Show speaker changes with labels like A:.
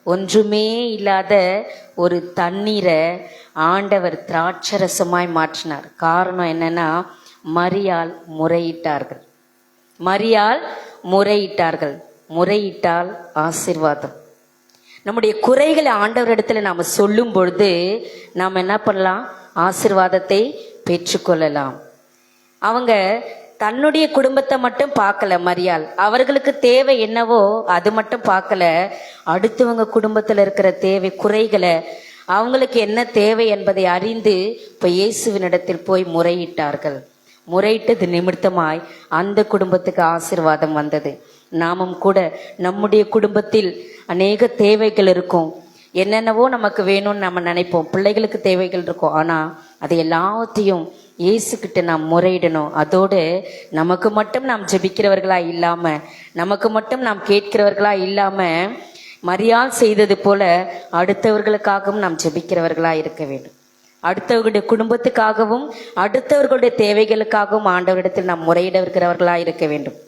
A: ஒன்றுமே இல்லாத ஒரு தண்ணீரை ஆண்டவர் திராட்சரசமாய் மாற்றினார். காரணம் என்னன்னா, மரியாள் முறையிட்டார்கள். மரியாள் முறையிட்டார்கள். முறையிட்டால் ஆசீர்வாதம். நம்முடைய குறைகளை ஆண்டவரிடத்துல நாம சொல்லும் பொழுது நாம் என்ன பண்ணலாம்? ஆசீர்வாதத்தை பெற்றுக்கொள்ளலாம். அவங்க தன்னுடைய குடும்பத்தை மட்டும் பார்க்கல மரியாள். அவர்களுக்கு தேவை என்னவோ அது மட்டும் பார்க்கல, அடுத்தவங்க குடும்பத்துல இருக்கிற தேவை, குறைகளை, அவங்களுக்கு என்ன தேவை என்பதை அறிந்து இப்ப இயேசுவினிடத்தில் போய் முறையிட்டார்கள். முறையிட்டது நிமித்தமாய் அந்த குடும்பத்துக்கு ஆசீர்வாதம் வந்தது. நாமும் கூட நம்முடைய குடும்பத்தில் அநேக தேவைகள் இருக்கும். என்னென்னவோ நமக்கு வேணும்னு நம்ம நினைப்போம். பிள்ளைகளுக்கு தேவைகள் இருக்கும். ஆனா அது எல்லாத்தையும் இயேசுக்கிட்ட நாம் முறையிடணும். அதோடு நமக்கு மட்டும் நாம் ஜெபிக்கிறவர்களா இல்லாம, நமக்கு மட்டும் நாம் கேட்கிறவர்களா இல்லாம, மரியாள் செய்தது போல அடுத்தவர்களுக்காகவும் நாம் ஜெபிக்கிறவர்களா இருக்க வேண்டும். அடுத்தவர்களுடைய குடும்பத்துக்காகவும் அடுத்தவர்களுடைய தேவைகளுக்காகவும் ஆண்டவரிடத்தில் நாம் முறையிட இருக்கிறவர்களா இருக்க வேண்டும்.